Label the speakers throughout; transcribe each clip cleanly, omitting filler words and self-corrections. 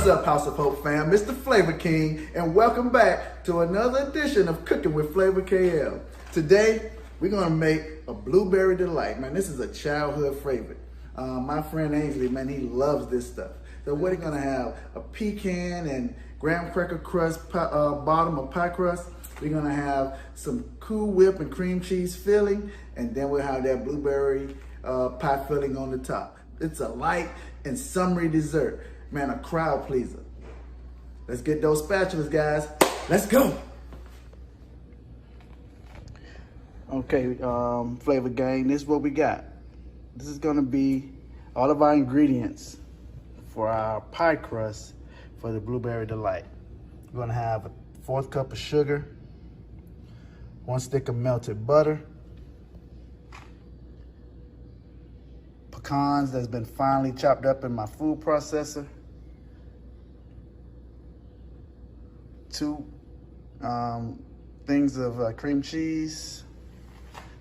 Speaker 1: What's up, House of Hope fam? Mr. Flavor King, and welcome back to another edition of Cooking with Flavor KL. Today, we're gonna make a blueberry delight. Man, this is a childhood favorite. My friend Ainsley, man, he loves this stuff. So what are gonna have? A pecan and graham cracker crust bottom of pie crust. We're gonna have some Cool Whip and cream cheese filling, and then we'll have that blueberry pie filling on the top. It's a light and summery dessert. Man, a crowd pleaser. Let's get those spatulas, guys. Let's go. Okay, Flavor Gang, this is what we got. This is gonna be all of our ingredients for our pie crust for the blueberry delight. We're gonna have a 1/4 cup of sugar, 1 stick of melted butter, pecans that's been finely chopped up in my food processor, 2 things of cream cheese,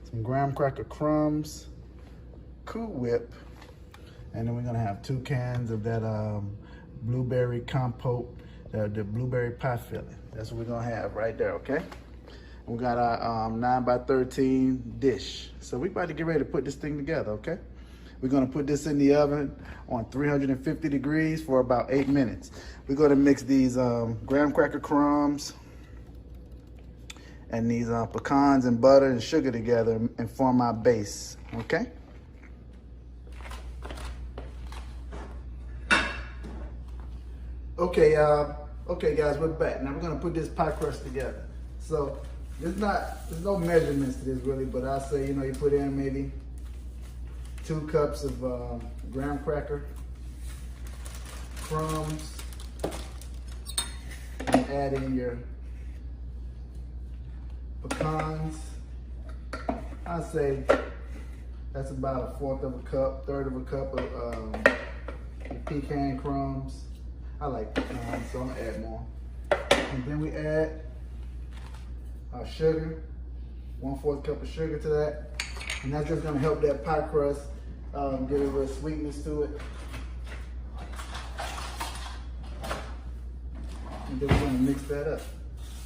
Speaker 1: some graham cracker crumbs, Cool Whip, and then we're gonna have 2 cans of that blueberry compote, the blueberry pie filling. That's what we're gonna have right there, okay? We got our 9x13 dish. So we're about to get ready to put this thing together, okay? We're gonna put this in the oven on 350 degrees for about 8 minutes. We're gonna mix these graham cracker crumbs and these pecans and butter and sugar together and form our base, okay? Okay guys, we're back. Now we're gonna put this pie crust together. So there's no measurements to this really, but I say, you put in maybe 2 cups of graham cracker crumbs, and add in your pecans. I say that's about 1/4 of a cup, 1/3 of a cup of pecan crumbs. I like pecans, so I'm gonna add more. And then we add our sugar, 1/4 cup of sugar to that. And that's just gonna help that pie crust get a little sweetness to it. And then we're gonna mix that up.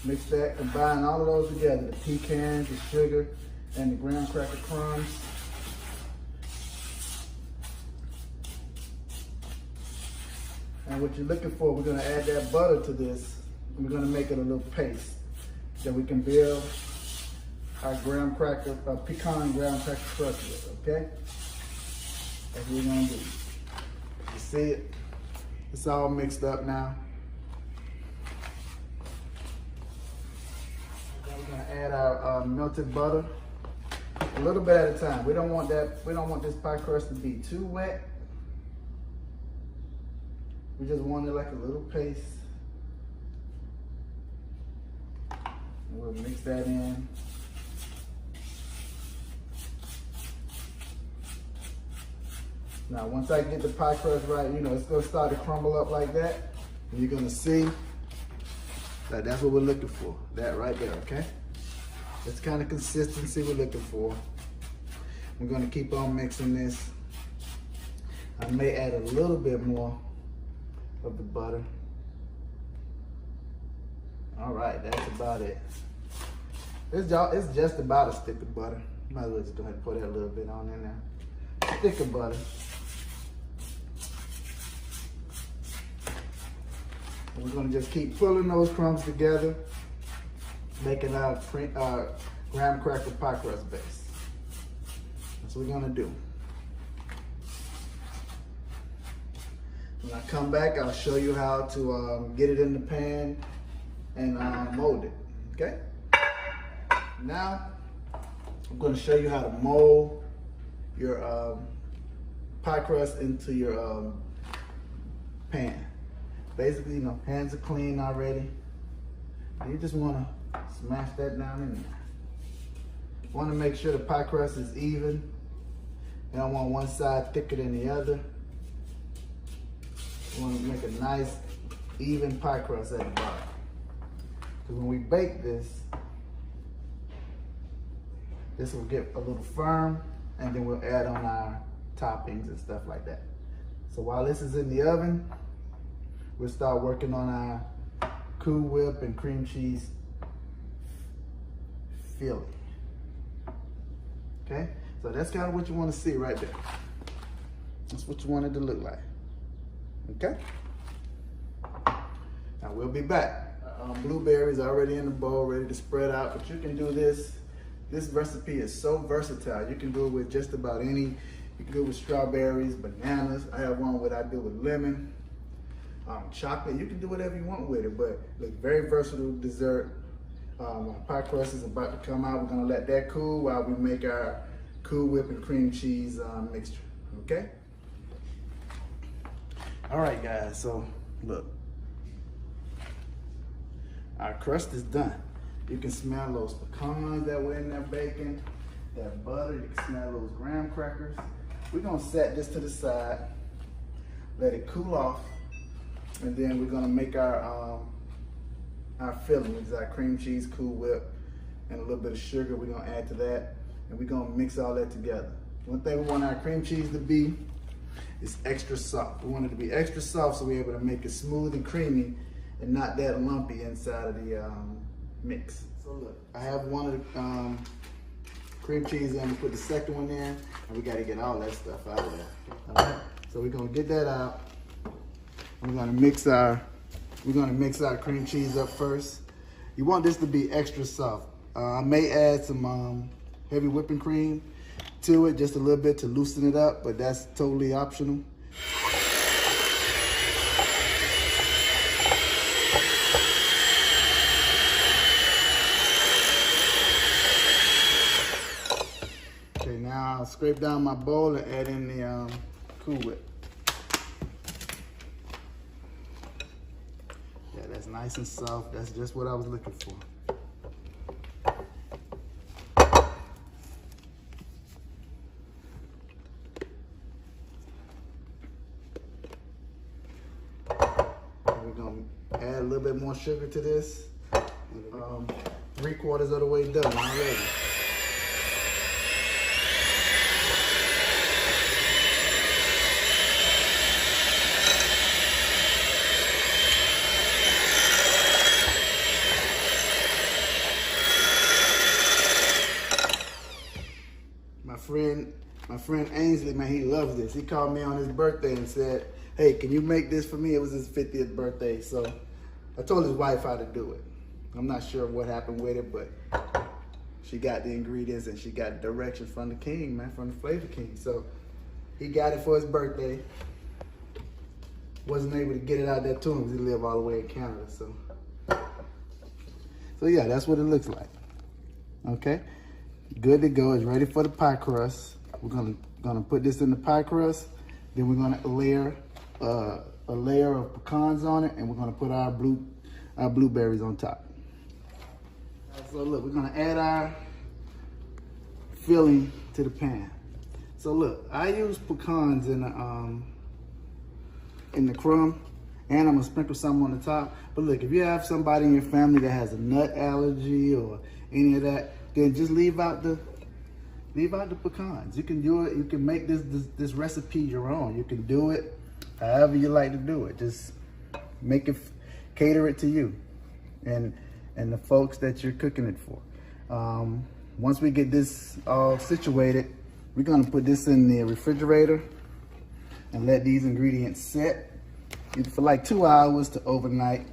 Speaker 1: Mix that, combine all of those together, the pecans, the sugar, and the graham cracker crumbs. And what you're looking for, we're gonna add that butter to this, and we're gonna make it a little paste that we can build our pecan graham cracker crust with, okay? That's what we're gonna do. You see it? It's all mixed up now. Then we're gonna add our melted butter, a little bit at a time. We don't want this pie crust to be too wet. We just want it like a little paste. And we'll mix that in. Now, once I get the pie crust right, it's gonna start to crumble up like that. And you're gonna see that that's what we're looking for. That right there, okay? That's kind of consistency we're looking for. We're gonna keep on mixing this. I may add a little bit more of the butter. All right, that's about it. It's just about a stick of butter. Might as well just go ahead and put that a little bit on in there. Stick of butter. And we're gonna just keep pulling those crumbs together, making our graham cracker pie crust base. That's what we're gonna do. When I come back, I'll show you how to get it in the pan and mold it, okay? Now, I'm gonna show you how to mold your pie crust into your pan. Basically, hands are clean already. You just wanna smash that down in there. You wanna make sure the pie crust is even. You don't want one side thicker than the other. You want to make a nice, even pie crust at the bottom. Because when we bake this will get a little firm, and then we'll add on our toppings and stuff like that. So while this is in the oven, we'll start working on our Cool Whip and cream cheese filling. Okay, so that's kind of what you want to see right there. That's what you want it to look like. Okay. Now we'll be back. Blueberries already in the bowl, ready to spread out, but you can do this. This recipe is so versatile. You can do it with just about any. You can do it with strawberries, bananas. I have one I do with lemon, chocolate. You can do whatever you want with it, but look, very versatile dessert. Our pie crust is about to come out. We're gonna let that cool while we make our Cool Whip and cream cheese mixture, okay? All right, guys, so look. Our crust is done. You can smell those pecans that were in that bacon, that butter. You can smell those graham crackers. We're gonna set this to the side, let it cool off, and then we're gonna make our filling, which is our cream cheese, Cool Whip, and a little bit of sugar. We're gonna add to that, and we're gonna mix all that together. One thing we want our cream cheese to be is extra soft. We want it to be extra soft so we're able to make it smooth and creamy and not that lumpy inside of the mix. So look, I have one of the cream cheese in, put the second one in, and we gotta get all that stuff out of there. All right, so we're gonna get that out. We're gonna mix our cream cheese up first. You want this to be extra soft. I may add some heavy whipping cream to it, just a little bit to loosen it up, but that's totally optional. Okay, now I'll scrape down my bowl and add in the Cool Whip. Yeah, that's nice and soft. That's just what I was looking for. We're gonna add a little bit more sugar to this. 3/4 of the way done already. My friend Ainsley, man, he loves this. He called me on his birthday and said, hey, can you make this for me? It was his 50th birthday, so I told his wife how to do it. I'm not sure what happened with it, but she got the ingredients and she got direction from the king, man, from the Flavor King. So he got it for his birthday. Wasn't able to get it out there to him because he lived all the way in Canada, so yeah, that's what it looks like. Okay, good to go. It's ready for the pie crust. We're gonna put this in the pie crust. Then we're gonna layer a layer of pecans on it, and we're gonna put our blueberries on top. So look, we're gonna add our filling to the pan. So look, I use pecans in the crumb, and I'm gonna sprinkle some on the top. But look, if you have somebody in your family that has a nut allergy or any of that, then just leave out the pecans. You can do it. You can make this recipe your own. You can do it however you like to do it. Just make it, cater it to you and the folks that you're cooking it for. Once we get this all situated, we're gonna put this in the refrigerator and let these ingredients set for like 2 hours to overnight.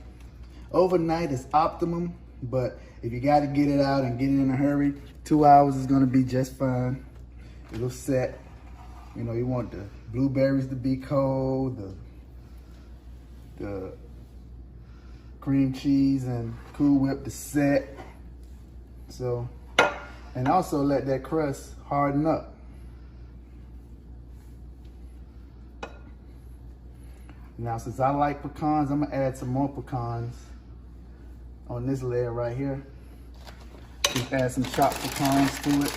Speaker 1: Overnight is optimum, but if you got to get it out and get it in a hurry, 2 hours is gonna be just fine. It'll set. You know, you want the blueberries to be cold, the cream cheese and Cool Whip to set. So, and also let that crust harden up. Now, since I like pecans, I'm gonna add some more pecans on this layer right here. Just add some chopped pecans to it.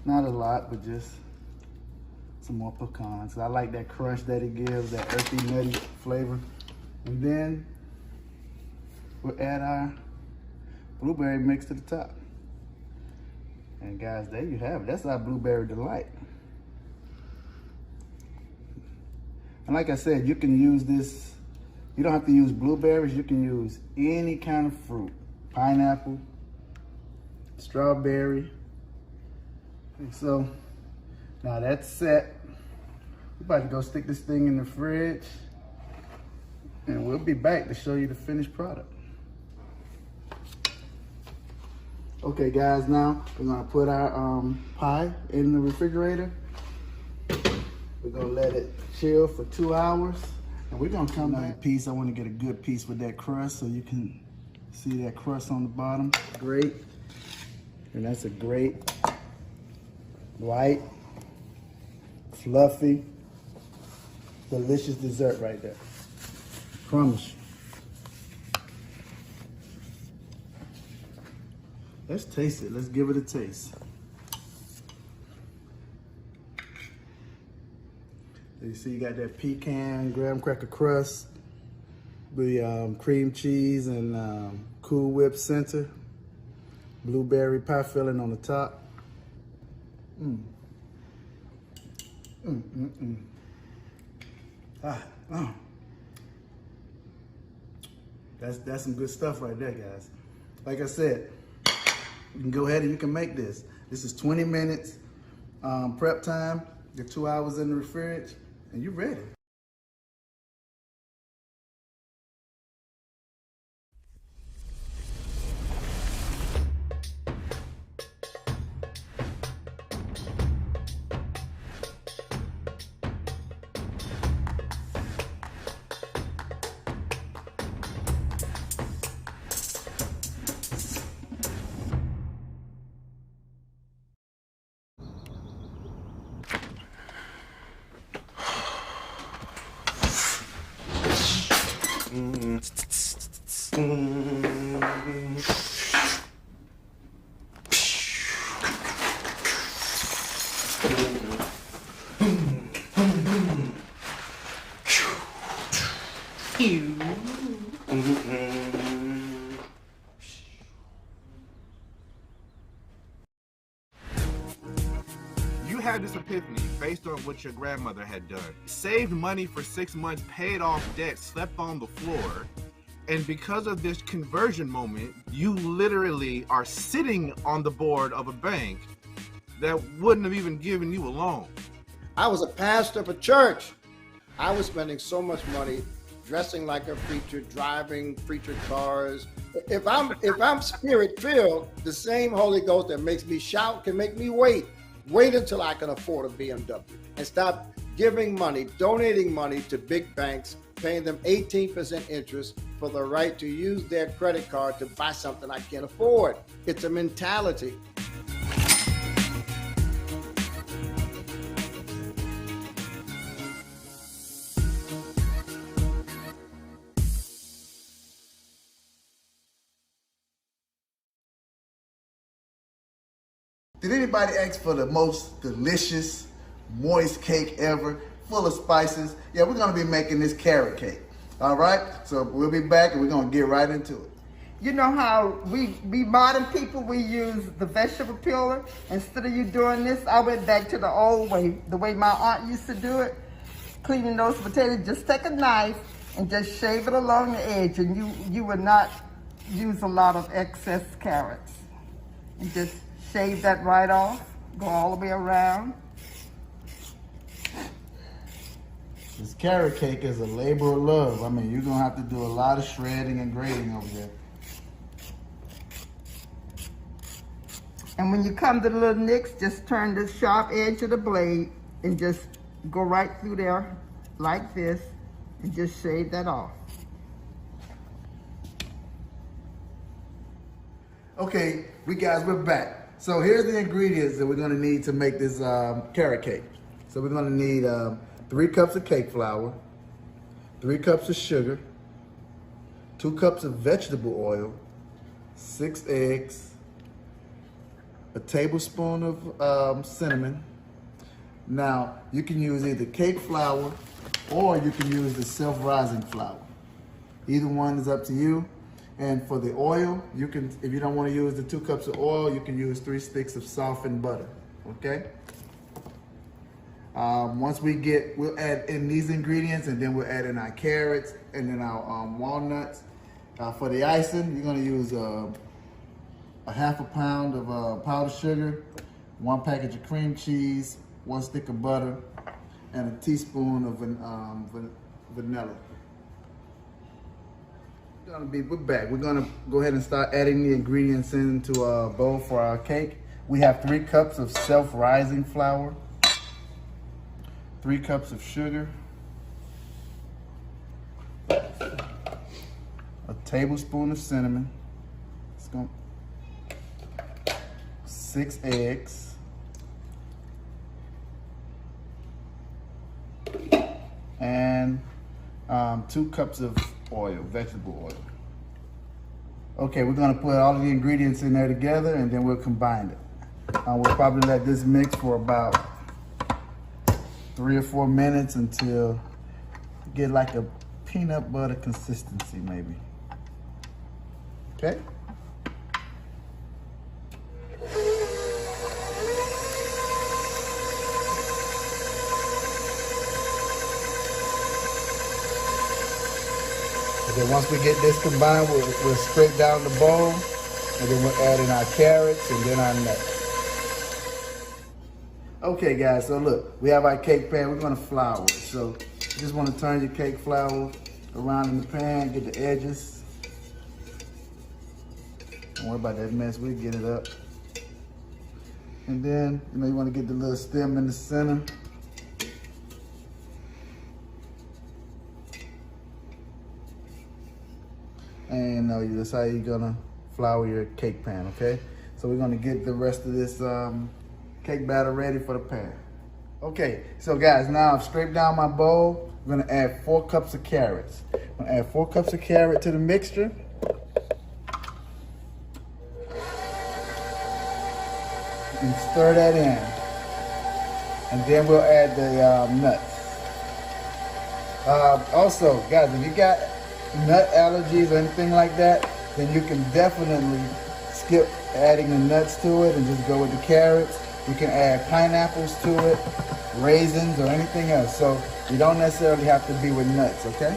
Speaker 1: Not a lot, but just some more pecans. I like that crunch that it gives, that earthy, nutty flavor. And then we'll add our blueberry mix to the top. And guys, there you have it. That's our blueberry delight. And like I said, you can use this You don't have to use blueberries. You can use any kind of fruit. Pineapple, strawberry. Okay, so now that's set. We're about to go stick this thing in the fridge, and we'll be back to show you the finished product. Okay guys, now we're gonna put our pie in the refrigerator. We're gonna let it chill for 2 hours, and we're gonna come back. Piece, I wanna get a good piece with that crust so you can see that crust on the bottom. Great, and that's a great, light, fluffy, delicious dessert right there. I promise you. Let's taste it. Let's give it a taste. You see, you got that pecan graham cracker crust, the cream cheese and Cool Whip center, blueberry pie filling on the top. That's some good stuff right there, guys. Like I said, you can go ahead and you can make this. This is 20 minutes prep time. Get 2 hours in the fridge, and you're ready.
Speaker 2: You had this epiphany based on what your grandmother had done. Saved money for 6 months, paid off debt, slept on the floor, and because of this conversion moment, you literally are sitting on the board of a bank that wouldn't have even given you a loan.
Speaker 3: I was a pastor of a church. I was spending so much money dressing like a preacher, driving preacher cars. If I'm spirit-filled, the same Holy Ghost that makes me shout can make me wait. Wait until I can afford a BMW and stop giving money, donating money to big banks, paying them 18% interest for the right to use their credit card to buy something I can't afford. It's a mentality.
Speaker 1: Did anybody ask for the most delicious, moist cake ever, full of spices? Yeah, we're gonna be making this carrot cake. All right, so we'll be back and we're gonna get right into it.
Speaker 4: You know how we modern people, we use the vegetable peeler? Instead of you doing this, I went back to the old way, the way my aunt used to do it. Cleaning those potatoes, just take a knife and just shave it along the edge, and you would not use a lot of excess carrots. And just shave that right off, go all the way around.
Speaker 1: This carrot cake is a labor of love. I mean, you're gonna have to do a lot of shredding and grating over there.
Speaker 4: And when you come to the little nicks, just turn the sharp edge of the blade and just go right through there like this and just shave that off.
Speaker 1: Okay, we're back. So here's the ingredients that we're gonna need to make this carrot cake. So we're gonna need 3 cups of cake flour, 3 cups of sugar, 2 cups of vegetable oil, 6 eggs, a tablespoon of cinnamon. Now, you can use either cake flour or you can use the self-rising flour. Either one is up to you. And for the oil, you can, if you don't want to use the 2 cups of oil, you can use 3 sticks of softened butter, okay? Once we'll add in these ingredients, and then we'll add in our carrots and then our walnuts. For the icing, you're gonna use a half a pound of powdered sugar, 1 package of cream cheese, 1 stick of butter, and a teaspoon of vanilla. We're back. We're gonna go ahead and start adding the ingredients into a bowl for our cake. We have 3 cups of self-rising flour, 3 cups of sugar, a tablespoon of cinnamon, 6 eggs, and 2 cups of oil, vegetable oil. Okay, we're gonna put all of the ingredients in there together, and then we'll combine it. We'll probably let this mix for about 3 or 4 minutes until you get like a peanut butter consistency, maybe. Okay? And then once we get this combined, we'll scrape down the bowl, and then we'll add in our carrots and then our nuts. Okay guys, so look, we have our cake pan. We're gonna flour it. So you just wanna turn your cake flour around in the pan, get the edges. Don't worry about that mess, we'll get it up. And then, you wanna get the little stem in the center. And that's how you're gonna flour your cake pan, okay? So we're gonna get the rest of this cake batter ready for the pan. Okay, so guys, now I've scraped down my bowl. I'm gonna add 4 cups of carrots. I'm gonna add 4 cups of carrot to the mixture. And stir that in. And then we'll add the nuts. Also, guys, if you got nut allergies or anything like that, then you can definitely skip adding the nuts to it and just go with the carrots. You can add pineapples to it, raisins, or anything else. So you don't necessarily have to be with nuts, okay?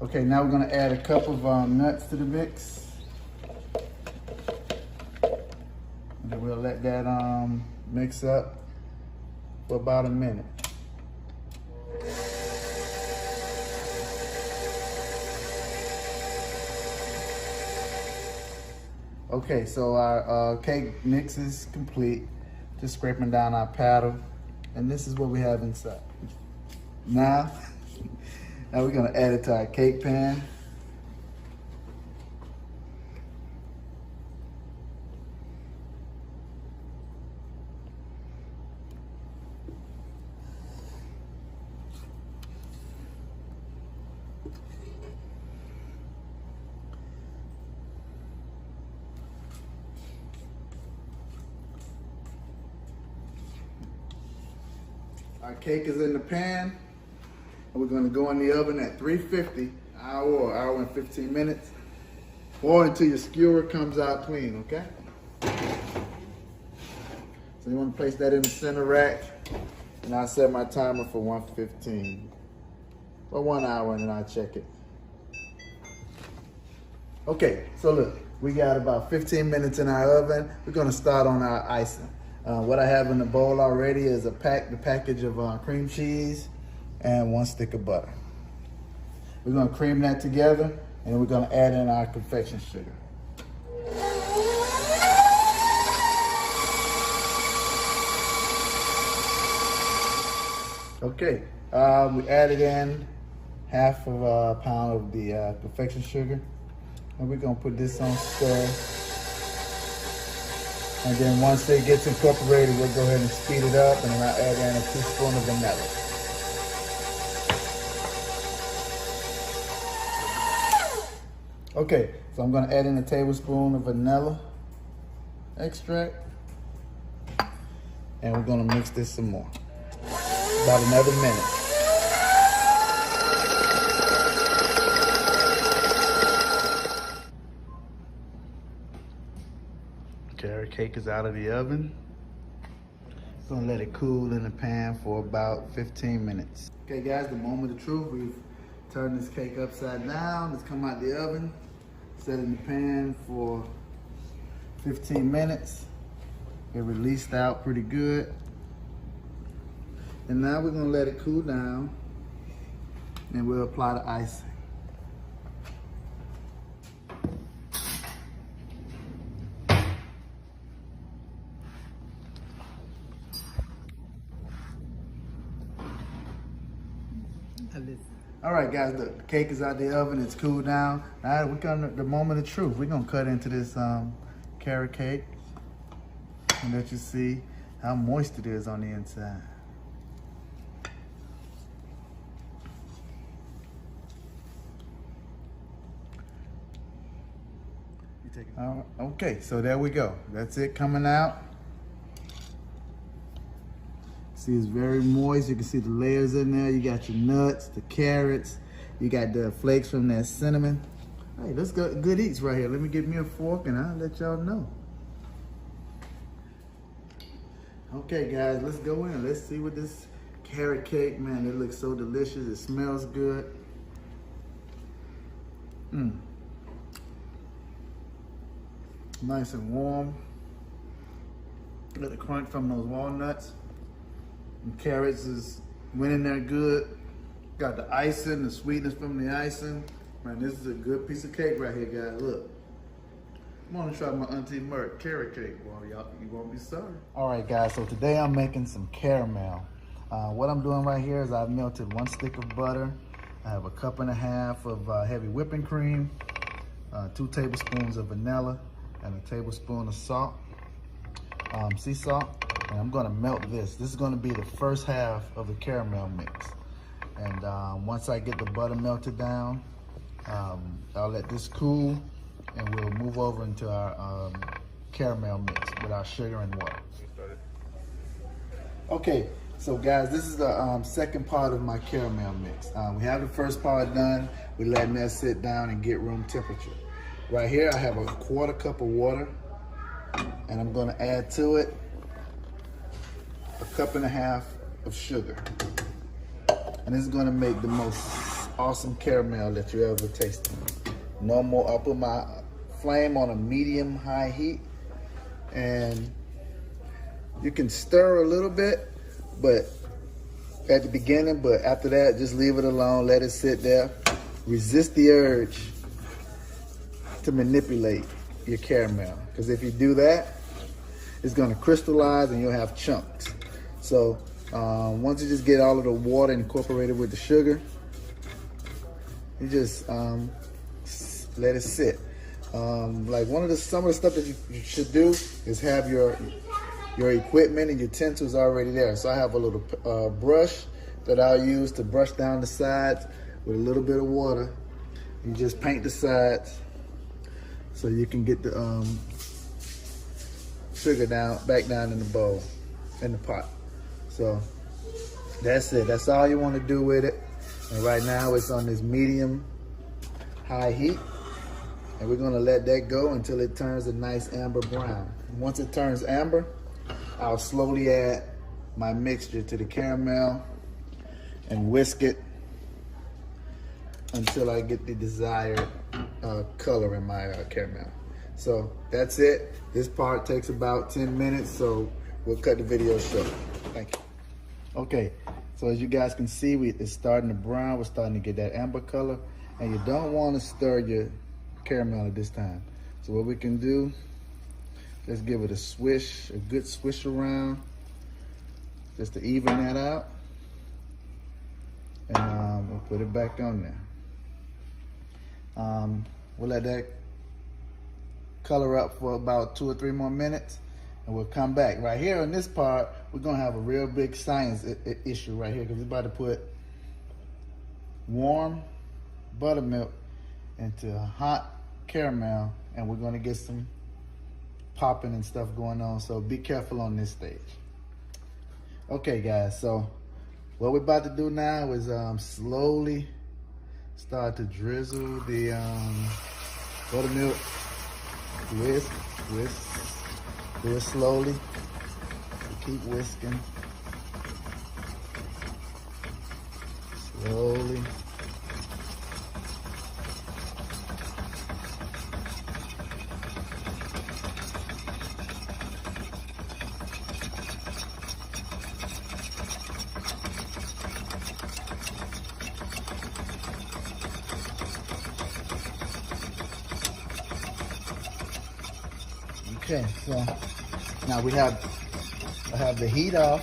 Speaker 1: Okay, now we're gonna add a cup of nuts to the mix. And then we'll let that mix up for about a minute. Okay, so our cake mix is complete. Just scraping down our paddle, and this is what we have inside. Now we're gonna add it to our cake pan. Our cake is in the pan, and we're gonna go in the oven at 350, hour and 15 minutes, or until your skewer comes out clean, okay? So you wanna place that in the center rack, and I'll set my timer for 1:15, or 1 hour, and then I'll check it. Okay, so look, we got about 15 minutes in our oven. We're gonna start on our icing. What I have in the bowl already is the package of cream cheese and 1 stick of butter. We're gonna cream that together, and we're gonna add in our confection sugar. Okay, we added in half of a pound of the confection sugar, and we're gonna put this on stir. And then once it gets incorporated, we'll go ahead and speed it up, and then I'll add in a teaspoon of vanilla. Okay, so I'm gonna add in a tablespoon of vanilla extract, and we're gonna mix this some more. About another minute. Okay, our cake is out of the oven. Just gonna let it cool in the pan for about 15 minutes. Okay guys, the moment of truth. We've turned this cake upside down. It's come out the oven. Set it in the pan for 15 minutes. It released out pretty good. And now we're gonna let it cool down and we'll apply the icing. All right, guys, the cake is out the oven. It's cooled down. Now we're gonna, the moment of truth. We're gonna cut into this carrot cake and let you see how moist it is on the inside. Okay, so there we go. That's it coming out. See, it's very moist. You can see the layers in there. You got your nuts, the carrots. You got the flakes from that cinnamon. Hey, let's go. Good eats right here. Let me get me a fork and I'll let y'all know. Okay, guys, let's go in. Let's see what this carrot cake, man, it looks so delicious. It smells good. Nice and warm. Got the crunch from those walnuts. And carrots went in there good. Got the icing, the sweetness from the icing. Man, this is a good piece of cake right here, guys. Look. I'm gonna try my Auntie Mert carrot cake. Well, y'all, you won't be sorry. All right, guys, so today I'm making some caramel. What I'm doing right here is I've melted 1 stick of butter. I have a 1.5 cups of heavy whipping cream, 2 tablespoons of vanilla, and a tablespoon of salt, sea salt. And I'm gonna melt this. This is gonna be the first half of the caramel mix. And once I get the butter melted down, I'll let this cool and we'll move over into our caramel mix with our sugar and water. Okay, so guys, this is the second part of my caramel mix. We have the first part done. We're letting that sit down and get room temperature. Right here, I have a 1/4 cup of water, and I'm gonna add to it 1.5 cups of sugar. And this is gonna make the most awesome caramel that you ever tasted. No more, I'll put my flame on a medium-high heat, and you can stir a little bit, but at the beginning, but after that, just leave it alone, let it sit there. Resist the urge to manipulate your caramel, because if you do that, it's gonna crystallize and you'll have chunks. So once you just get all of the water incorporated with the sugar, you just let it sit. Like some of the stuff that you should do is have your equipment and utensils already there. So I have a little brush that I'll use to brush down the sides with a little bit of water. You just paint the sides so you can get the sugar back down in the bowl, in the pot. So that's it. That's all you want to do with it. And right now it's on this medium high heat. And we're gonna let that go until it turns a nice amber brown. Once it turns amber, I'll slowly add my mixture to the caramel and whisk it until I get the desired color in my caramel. So that's it. This part takes about 10 minutes, so we'll cut the video short. Thank you. Okay, so as you guys can see, it's starting to brown. We're starting to get that amber color, and you don't want to stir your caramel at this time. So what we can do, let's give it a swish, a good swish around, just to even that out. And we'll put it back on there. We'll let that color up for about 2 or 3 more minutes, and we'll come back. Right here in this part, we're gonna have a real big science issue right here, because we're about to put warm buttermilk into a hot caramel, and we're gonna get some popping and stuff going on, so be careful on this stage. Okay guys, so what we're about to do now is slowly start to drizzle the buttermilk. Whisk, do it slowly. Be Keep whisking. Slowly. Okay, so now I have the heat off.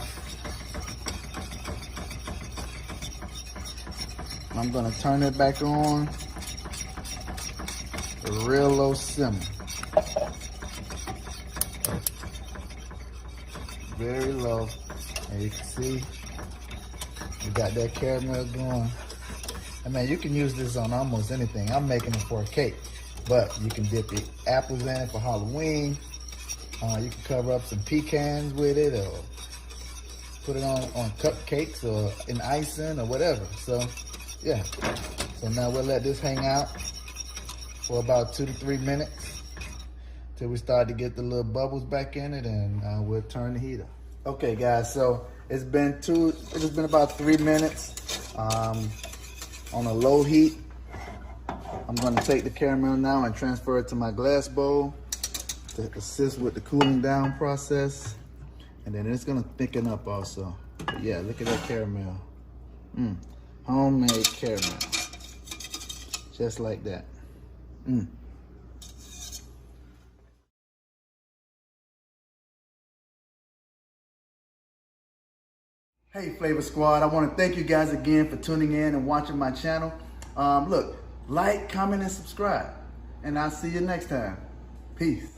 Speaker 1: I'm gonna turn it back on a real low simmer. Very low. And you can see we got that caramel going. I mean, you can use this on almost anything. I'm making it for a cake, but you can dip your apples in it for Halloween. You can cover up some pecans with it, or put it on cupcakes or in icing or whatever. So, yeah. So now we'll let this hang out for about 2 to 3 minutes till we start to get the little bubbles back in it, and we'll turn the heat up. Okay, guys. So it's been about 3 minutes on a low heat. I'm going to take the caramel now and transfer it to my glass bowl to assist with the cooling down process. And then it's gonna thicken up also. But yeah, look at that caramel. Homemade caramel. Just like that. Hey Flavor Squad, I want to thank you guys again for tuning in and watching my channel. Look, like, comment, and subscribe. And I'll see you next time. Peace.